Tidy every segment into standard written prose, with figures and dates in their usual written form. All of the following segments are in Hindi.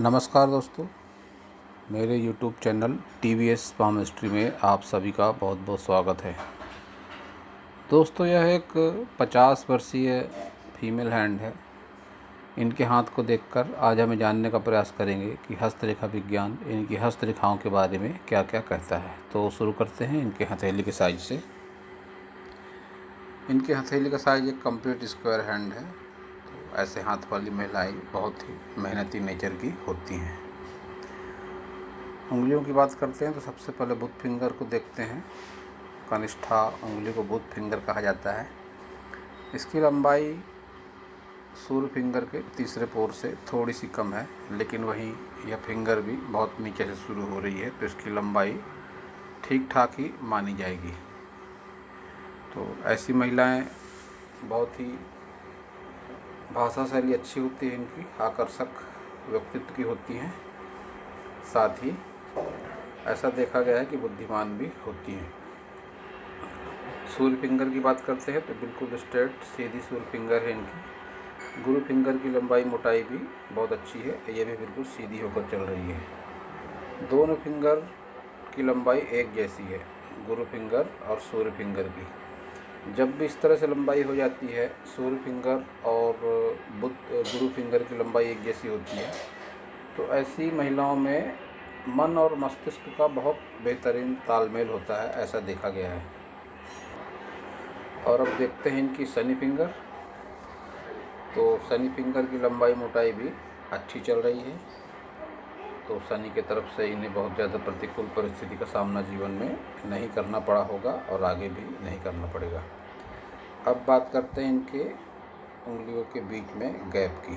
नमस्कार दोस्तों, मेरे YouTube channel TVS palm history में आप सभी का बहुत बहुत स्वागत है। दोस्तों, यह एक 50 वर्षीय फीमेल हैंड है। इनके हाथ को देखकर आज हमें जानने का प्रयास करेंगे कि हस्तरेखा विज्ञान इनकी हस्तरेखाओं के बारे में क्या क्या कहता है। तो शुरू करते हैं इनके हथेली के साइज से। इनके हथेली का साइज एक कंप्लीट स्क्वायर हैंड है। तो ऐसे हाथ वाली महिलाएं बहुत ही मेहनती नेचर की होती हैं। उंगलियों की बात करते हैं तो सबसे पहले बुध फिंगर को देखते हैं। कनिष्ठा उंगली को बुध फिंगर कहा जाता है। इसकी लंबाई सूर्य फिंगर के तीसरे पोर से थोड़ी सी कम है, लेकिन वहीं यह फिंगर भी बहुत नीचे से शुरू हो रही है, तो इसकी लंबाई ठीक ठाक ही मानी जाएगी। तो ऐसी महिलाएं बहुत ही भाषा शैली अच्छी होती है, इनकी आकर्षक व्यक्तित्व की होती हैं। साथ ही ऐसा देखा गया है कि बुद्धिमान भी होती हैं। सूर्य फिंगर की बात करते हैं तो बिल्कुल स्ट्रेट सीधी सूर्य फिंगर है इनकी। गुरु फिंगर की लंबाई मोटाई भी बहुत अच्छी है, ये भी बिल्कुल सीधी होकर चल रही है। दोनों फिंगर की लंबाई एक जैसी है, गुरु फिंगर और सूर्य फिंगर की। जब भी इस तरह से लंबाई हो जाती है, सूर्य फिंगर और गुरु फिंगर की लंबाई एक जैसी होती है, तो ऐसी महिलाओं में मन और मस्तिष्क का बहुत बेहतरीन तालमेल होता है, ऐसा देखा गया है। और अब देखते हैं इनकी शनि फिंगर। तो शनि फिंगर की लंबाई मोटाई भी अच्छी चल रही है। तो शनि की तरफ से इन्हें बहुत ज़्यादा प्रतिकूल परिस्थिति का सामना जीवन में नहीं करना पड़ा होगा और आगे भी नहीं करना पड़ेगा। अब बात करते हैं इनके उंगलियों के बीच में गैप की।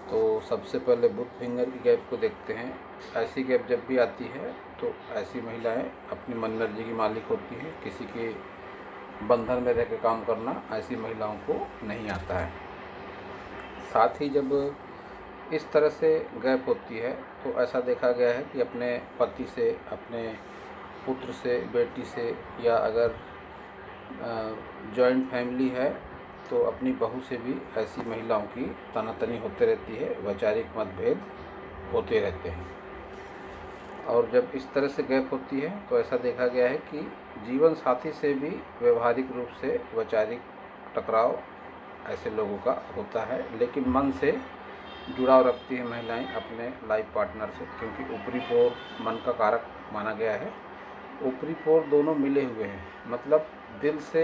तो सबसे पहले बुध फिंगर की गैप को देखते हैं। ऐसी गैप जब भी आती है तो ऐसी महिलाएं अपनी मन मर्जी की मालिक होती हैं। किसी के बंधन में रह के काम करना ऐसी महिलाओं को नहीं आता है। साथ ही जब इस तरह से गैप होती है तो ऐसा देखा गया है कि अपने पति से, अपने पुत्र से, बेटी से, या अगर जॉइंट फैमिली है तो अपनी बहू से भी ऐसी महिलाओं की तनातनी होते रहती है, वैचारिक मतभेद होते रहते हैं। और जब इस तरह से गैप होती है तो ऐसा देखा गया है कि जीवन साथी से भी व्यवहारिक रूप से वैचारिक टकराव ऐसे लोगों का होता है, लेकिन मन से जुड़ाव रखती है महिलाएं अपने लाइफ पार्टनर से, क्योंकि ऊपरी पोर मन का कारक माना गया है। ऊपरी पोर दोनों मिले हुए हैं, मतलब दिल से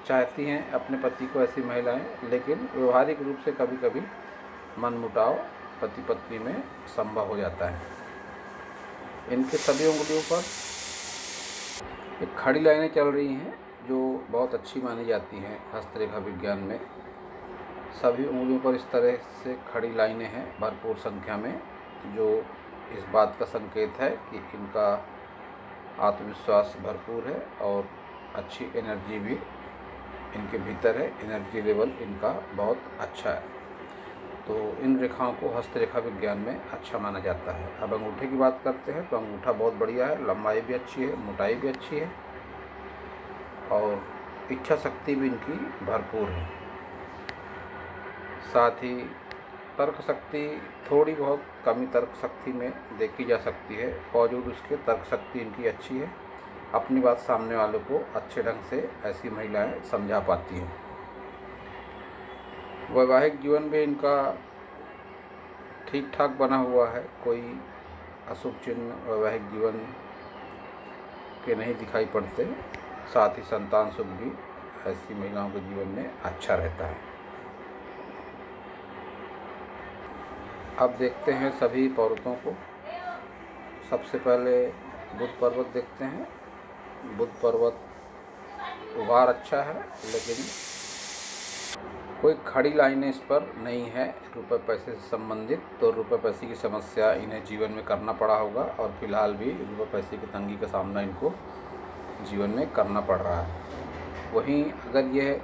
चाहती हैं अपने पति को ऐसी महिलाएं, लेकिन व्यवहारिक रूप से कभी कभी मनमुटाव पति पत्नी में संभव हो जाता है। इनके सभी उंगलियों पर एक खड़ी लाइनें चल रही हैं जो बहुत अच्छी मानी जाती हैं हस्तरेखा विज्ञान में। सभी उंगलियों पर इस तरह से खड़ी लाइनें हैं भरपूर संख्या में, जो इस बात का संकेत है कि इनका आत्मविश्वास भरपूर है और अच्छी एनर्जी भी इनके भीतर है। एनर्जी लेवल इनका बहुत अच्छा है। तो इन रेखाओं को हस्तरेखा विज्ञान में अच्छा माना जाता है। अब अंगूठे की बात करते हैं तो अंगूठा बहुत बढ़िया है, लंबाई भी अच्छी है, मोटाई भी अच्छी है और इच्छा शक्ति भी इनकी भरपूर है। साथ ही तर्क शक्ति थोड़ी बहुत कमी तर्क शक्ति में देखी जा सकती है, बावजूद उसके तर्क शक्ति इनकी अच्छी है। अपनी बात सामने वालों को अच्छे ढंग से ऐसी महिलाएं समझा पाती हैं। वैवाहिक जीवन भी इनका ठीक ठाक बना हुआ है, कोई अशुभ चिन्ह वैवाहिक जीवन के नहीं दिखाई पड़ते। साथ ही संतान सुख भी ऐसी महिलाओं के जीवन में अच्छा रहता है। अब देखते हैं सभी पर्वतों को। सबसे पहले बुध पर्वत देखते हैं। बुध पर्वत उभार अच्छा है, लेकिन कोई खड़ी लाइनें इस पर नहीं है रुपए पैसे से संबंधित। तो रुपए पैसे की समस्या इन्हें जीवन में करना पड़ा होगा और फिलहाल भी रुपए पैसे की तंगी का सामना इनको जीवन में करना पड़ रहा है। वहीं अगर यह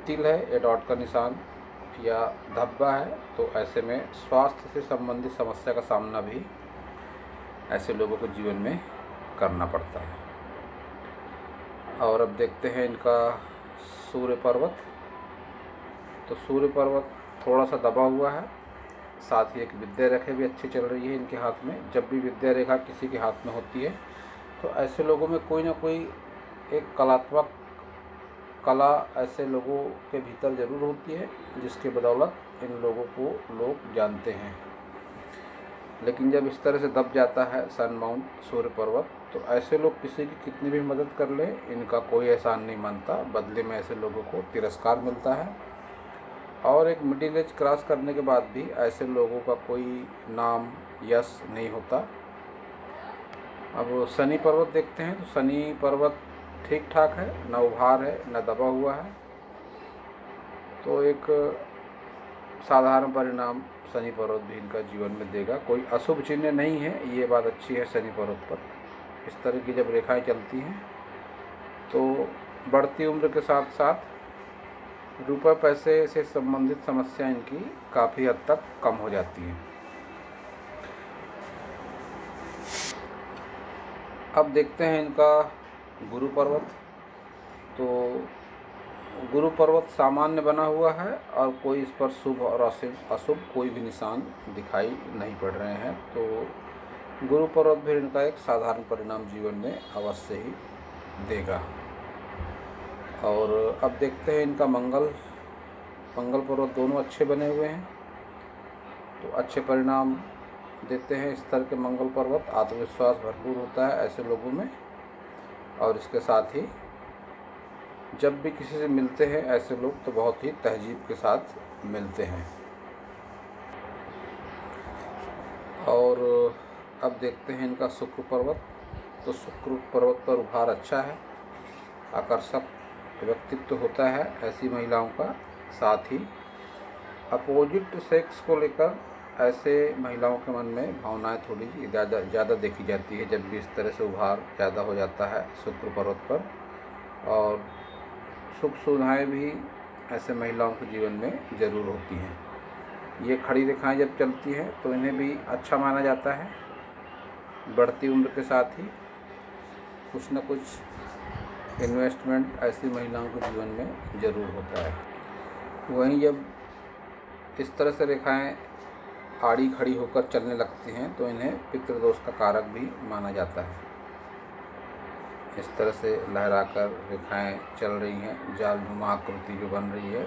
तिल है या डॉट का निशान या धब्बा है तो ऐसे में स्वास्थ्य से संबंधित समस्या का सामना भी ऐसे लोगों को जीवन में करना पड़ता है। और अब देखते हैं इनका सूर्य पर्वत। तो सूर्य पर्वत थोड़ा सा दबा हुआ है, साथ ही एक विद्या रेखा भी अच्छी चल रही है इनके हाथ में। जब भी विद्या रेखा किसी के हाथ में होती है तो ऐसे लोगों में कोई ना कोई एक कलात्मक कला ऐसे लोगों के भीतर ज़रूर होती है जिसके बदौलत इन लोगों को लोग जानते हैं। लेकिन जब इस तरह से दब जाता है सन माउंट सूर्य पर्वत, तो ऐसे लोग किसी की कितनी भी मदद कर लें इनका कोई एहसान नहीं मानता, बदले में ऐसे लोगों को तिरस्कार मिलता है। और एक मिडिल एज क्रॉस करने के बाद भी ऐसे लोगों का कोई नाम यश नहीं होता। अब शनि पर्वत देखते हैं तो शनि पर्वत ठीक ठाक है, न उभार है न दबा हुआ है, तो एक साधारण परिणाम शनि पर्वत भी इनका जीवन में देगा। कोई अशुभ चिन्ह नहीं है, ये बात अच्छी है शनि पर्वत पर। इस तरह की जब रेखाएं चलती हैं तो बढ़ती उम्र के साथ साथ रुपये पैसे से संबंधित समस्या इनकी काफ़ी हद तक कम हो जाती है। अब देखते हैं इनका गुरु पर्वत। तो गुरु पर्वत सामान्य बना हुआ है और कोई इस पर शुभ और अशुभ कोई भी निशान दिखाई नहीं पड़ रहे हैं। तो गुरु पर्वत भी इनका एक साधारण परिणाम जीवन में अवश्य ही देगा। और अब देखते हैं इनका मंगल पर्वत, दोनों अच्छे बने हुए हैं तो अच्छे परिणाम देते हैं। इस तरह के मंगल पर्वत आत्मविश्वास भरपूर होता है ऐसे लोगों में, और इसके साथ ही जब भी किसी से मिलते हैं ऐसे लोग तो बहुत ही तहजीब के साथ मिलते हैं। और अब देखते हैं इनका शुक्र पर्वत। तो शुक्र पर्वत पर उभार अच्छा है, आकर्षक व्यक्तित्व होता है ऐसी महिलाओं का। साथ ही अपोजिट सेक्स को लेकर ऐसे महिलाओं के मन में भावनाएं थोड़ी ज़्यादा देखी जाती है जब भी इस तरह से उभार ज़्यादा हो जाता है शुक्र पर्वत पर। और सुख सुविधाएँ भी ऐसे महिलाओं के जीवन में ज़रूर होती हैं। ये खड़ी रेखाएं जब चलती हैं तो इन्हें भी अच्छा माना जाता है। बढ़ती उम्र के साथ ही कुछ न कुछ इन्वेस्टमेंट ऐसी महिलाओं के जीवन में ज़रूर होता है। वहीं जब इस तरह से रेखाएं आड़ी खड़ी होकर चलने लगती हैं तो इन्हें पितृदोष का कारक भी माना जाता है। इस तरह से लहराकर रेखाएं चल रही हैं, जाल नुमा आकृति जो बन रही है,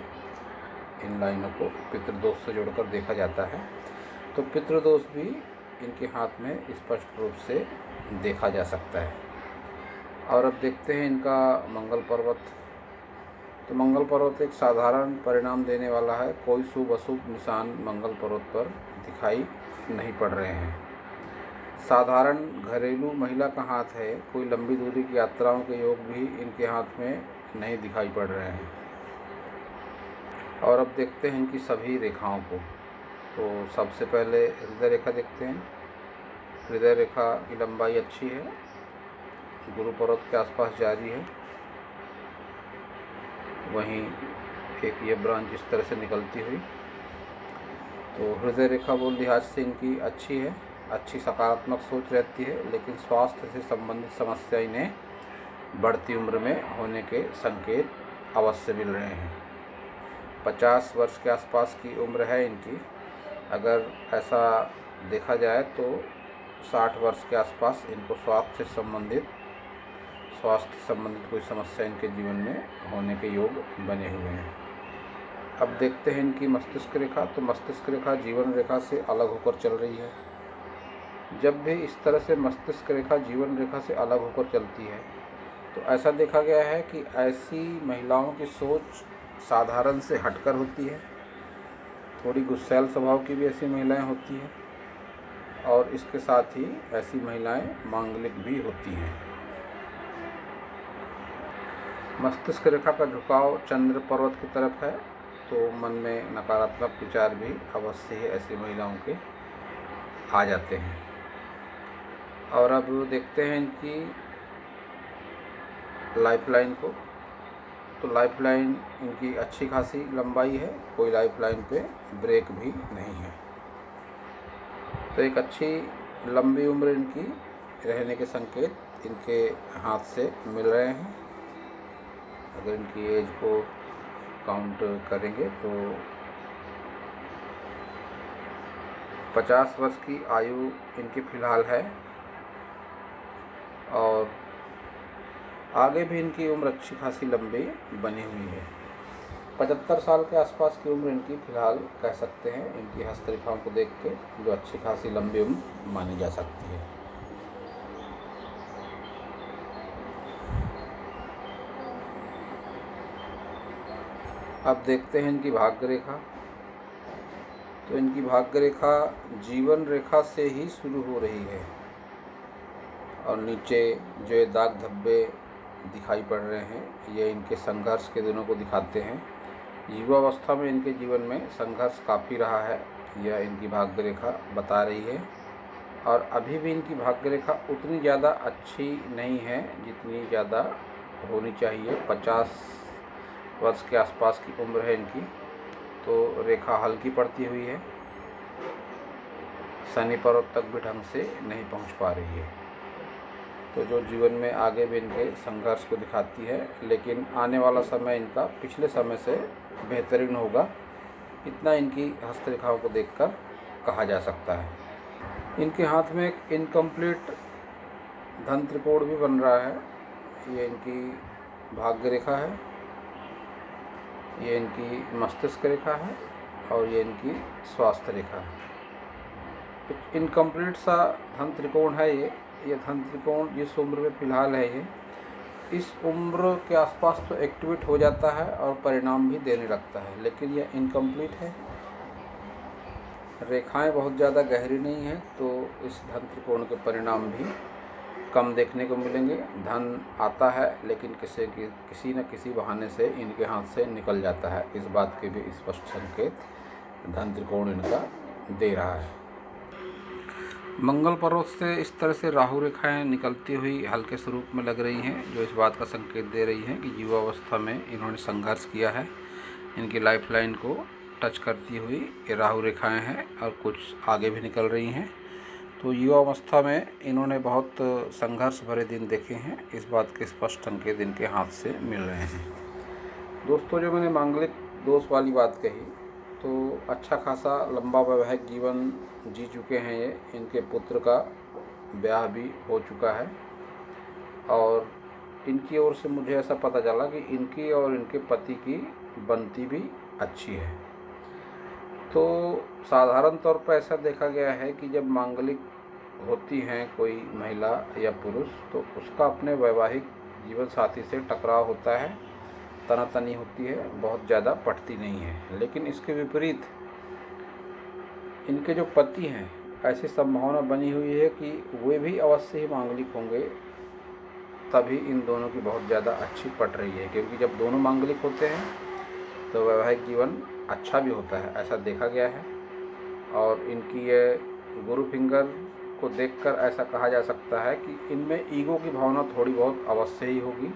इन लाइनों को पितृदोष से जोड़कर देखा जाता है। तो पितृदोष भी इनके हाथ में स्पष्ट रूप से देखा जा सकता है। और अब देखते हैं इनका मंगल पर्वत। तो मंगल पर्वत एक साधारण परिणाम देने वाला है, कोई शुभ अशुभ निशान मंगल पर्वत पर दिखाई नहीं पड़ रहे हैं। साधारण घरेलू महिला का हाथ है, कोई लंबी दूरी की यात्राओं के योग भी इनके हाथ में नहीं दिखाई पड़ रहे हैं। और अब देखते हैं इनकी सभी रेखाओं को। तो सबसे पहले हृदय रेखा देखते हैं। हृदय रेखा की लंबाई अच्छी है, गुरु पर्वत के आसपास जारी है। वहीं एक ये ब्रांच इस तरह से निकलती हुई, तो हृदय रेखा बोल लिहाज से इनकी अच्छी है, अच्छी सकारात्मक सोच रहती है। लेकिन स्वास्थ्य से संबंधित समस्या इन्हें बढ़ती उम्र में होने के संकेत अवश्य मिल रहे हैं। 50 वर्ष के आसपास की उम्र है इनकी। अगर ऐसा देखा जाए तो 60 वर्ष के आसपास इनको स्वास्थ्य संबंधित कोई समस्या इनके जीवन में होने के योग बने हुए हैं। अब देखते हैं इनकी मस्तिष्क रेखा। तो मस्तिष्क रेखा जीवन रेखा से अलग होकर चल रही है। जब भी इस तरह से मस्तिष्क रेखा जीवन रेखा से अलग होकर चलती है तो ऐसा देखा गया है कि ऐसी महिलाओं की सोच साधारण से हटकर होती है। थोड़ी गुस्सैल स्वभाव की भी ऐसी महिलाएं होती हैं, और इसके साथ ही ऐसी महिलाएं मांगलिक भी होती हैं। मस्तिष्क रेखा का झुकाव चंद्र पर्वत की तरफ है, तो मन में नकारात्मक विचार भी अवश्य ही ऐसी महिलाओं के आ जाते हैं। और अब देखते हैं इनकी लाइफलाइन को। तो लाइफलाइन इनकी अच्छी खासी लंबाई है, कोई लाइफलाइन पे ब्रेक भी नहीं है। तो एक अच्छी लंबी उम्र इनकी रहने के संकेत इनके हाथ से मिल रहे हैं। अगर इनकी एज को काउंट करेंगे तो 50 वर्ष की आयु इनकी फ़िलहाल है और आगे भी इनकी उम्र अच्छी खासी लंबी बनी हुई है। 75 साल के आसपास की उम्र इनकी फ़िलहाल कह सकते हैं, इनकी हस्तरेखाओं को देख के, जो अच्छी खासी लंबी उम्र मानी जा सकती है। अब देखते हैं इनकी भाग्य रेखा। तो इनकी भाग्य रेखा जीवन रेखा से ही शुरू हो रही है और नीचे जो ये दाग धब्बे दिखाई पड़ रहे हैं ये इनके संघर्ष के दिनों को दिखाते हैं। युवावस्था में इनके जीवन में संघर्ष काफ़ी रहा है, यह इनकी भाग्य रेखा बता रही है। और अभी भी इनकी भाग्य रेखा उतनी ज़्यादा अच्छी नहीं है जितनी ज़्यादा होनी चाहिए। 50 वर्ष के आसपास की उम्र है इनकी, तो रेखा हल्की पड़ती हुई है, शनि पर्वत तक भी ढंग से नहीं पहुंच पा रही है। तो जो जीवन में आगे भी इनके संघर्ष को दिखाती है, लेकिन आने वाला समय इनका पिछले समय से बेहतरीन होगा, इतना इनकी हस्तरेखाओं को देखकर कहा जा सकता है। इनके हाथ में एक इनकम्प्लीट धन त्रिकोण भी बन रहा है। ये इनकी भाग्य रेखा है, ये इनकी मस्तिष्क रेखा है और ये इनकी स्वास्थ्य रेखा है। इनकम्प्लीट सा धन त्रिकोण है ये धन त्रिकोण जिस उम्र में फ़िलहाल है ये इस उम्र के आसपास तो एक्टिवेट हो जाता है और परिणाम भी देने लगता है, लेकिन यह इनकम्प्लीट है। रेखाएं बहुत ज़्यादा गहरी नहीं हैं, तो इस धन त्रिकोण के परिणाम भी कम देखने को मिलेंगे। धन आता है लेकिन किसी न किसी बहाने से इनके हाथ से निकल जाता है, इस बात के भी स्पष्ट संकेत धन त्रिकोण इनका दे रहा है। मंगल पर्वत से इस तरह से राहु रेखाएं निकलती हुई हल्के स्वरूप में लग रही हैं, जो इस बात का संकेत दे रही हैं कि युवावस्था में इन्होंने संघर्ष किया है। इनकी लाइफ लाइन को टच करती हुई ये राहु रेखाएं हैं और कुछ आगे भी निकल रही हैं। तो युवावस्था में इन्होंने बहुत संघर्ष भरे दिन देखे हैं, इस बात के स्पष्ट संकेत इनके हाथ से मिल रहे हैं। दोस्तों, जो मैंने मांगलिक दोष वाली बात कही, तो अच्छा खासा लंबा वैवाहिक जीवन जी चुके हैं ये। इनके पुत्र का ब्याह भी हो चुका है और इनकी ओर से मुझे ऐसा पता चला कि इनकी और इनके पति की बनती भी अच्छी है। तो साधारण तौर पर ऐसा देखा गया है कि जब मांगलिक होती हैं कोई महिला या पुरुष, तो उसका अपने वैवाहिक जीवन साथी से टकराव होता है, तनातनी होती है, बहुत ज़्यादा पटती नहीं है। लेकिन इसके विपरीत इनके जो पति हैं, ऐसी संभावना बनी हुई है कि वे भी अवश्य ही मांगलिक होंगे, तभी इन दोनों की बहुत ज़्यादा अच्छी पट रही है। क्योंकि जब दोनों मांगलिक होते हैं तो वैवाहिक जीवन अच्छा भी होता है, ऐसा देखा गया है। और इनकी ये गुरु फिंगर को देखकर ऐसा कहा जा सकता है कि इनमें ईगो की भावना थोड़ी बहुत अवश्य ही होगी,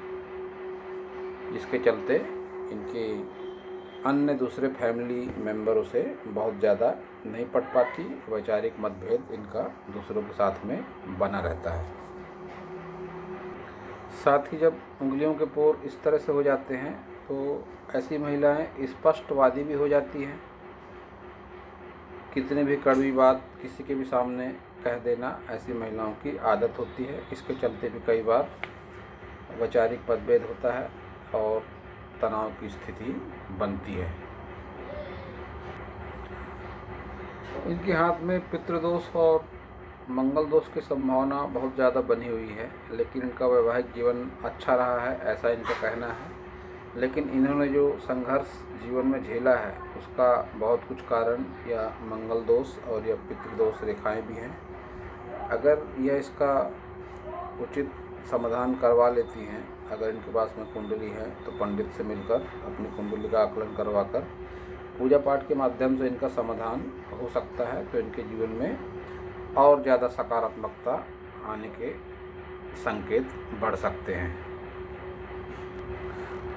जिसके चलते इनके अन्य दूसरे फैमिली मेम्बरों से बहुत ज़्यादा नहीं पट पाती। वैचारिक मतभेद इनका दूसरों के साथ में बना रहता है। साथ ही जब उंगलियों के पोर इस तरह से हो जाते हैं तो ऐसी महिलाएं स्पष्टवादी भी हो जाती हैं। कितनी भी कड़वी बात किसी के भी सामने कह देना ऐसी महिलाओं की आदत होती है। इसके चलते भी कई बार वैचारिक मतभेद होता है और तनाव की स्थिति बनती है। इनके हाथ में पितृदोष और मंगल दोष की संभावना बहुत ज़्यादा बनी हुई है, लेकिन इनका वैवाहिक जीवन अच्छा रहा है, ऐसा इनका कहना है। लेकिन इन्होंने जो संघर्ष जीवन में झेला है उसका बहुत कुछ कारण या मंगल दोष और या पितृदोष रेखाएं भी हैं। अगर यह इसका उचित समाधान करवा लेती हैं, अगर इनके पास में कुंडली है तो पंडित से मिलकर अपनी कुंडली का आकलन करवाकर पूजा पाठ के माध्यम से इनका समाधान हो सकता है, तो इनके जीवन में और ज़्यादा सकारात्मकता आने के संकेत बढ़ सकते हैं।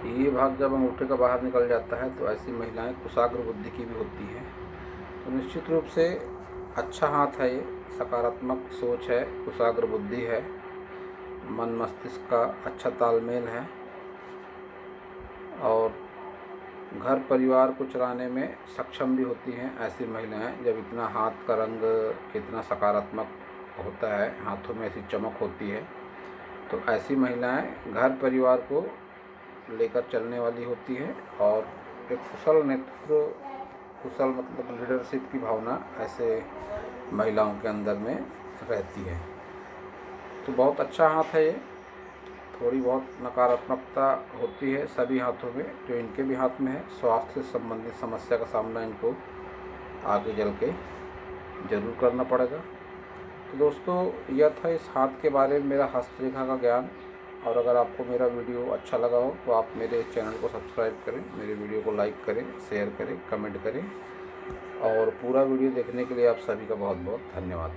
ये भाग जब अंगूठे का बाहर निकल जाता है तो ऐसी महिलाएं कुशाग्र बुद्धि की भी होती हैं। तो निश्चित रूप से अच्छा हाथ है, ये सकारात्मक सोच है, कुशाग्र बुद्धि है, मन मस्तिष्क का अच्छा तालमेल है और घर परिवार को चलाने में सक्षम भी होती हैं ऐसी महिलाएं। जब इतना हाथ का रंग इतना सकारात्मक होता है, हाथों में ऐसी चमक होती है, तो ऐसी महिलाएं घर परिवार को लेकर चलने वाली होती है और एक कुशल नेतृत्व, कुशल मतलब लीडरशिप की भावना ऐसे महिलाओं के अंदर में रहती है। तो बहुत अच्छा हाथ है ये। थोड़ी बहुत नकारात्मकता होती है सभी हाथों में, जो इनके भी हाथ में है। स्वास्थ्य से संबंधित समस्या का सामना इनको आगे चल के ज़रूर करना पड़ेगा। तो दोस्तों, यह था इस हाथ के बारे में मेरा हस्तरेखा का ज्ञान। और अगर आपको मेरा वीडियो अच्छा लगा हो तो आप मेरे चैनल को सब्सक्राइब करें, मेरे वीडियो को लाइक करें, शेयर करें, कमेंट करें। और पूरा वीडियो देखने के लिए आप सभी का बहुत बहुत धन्यवाद।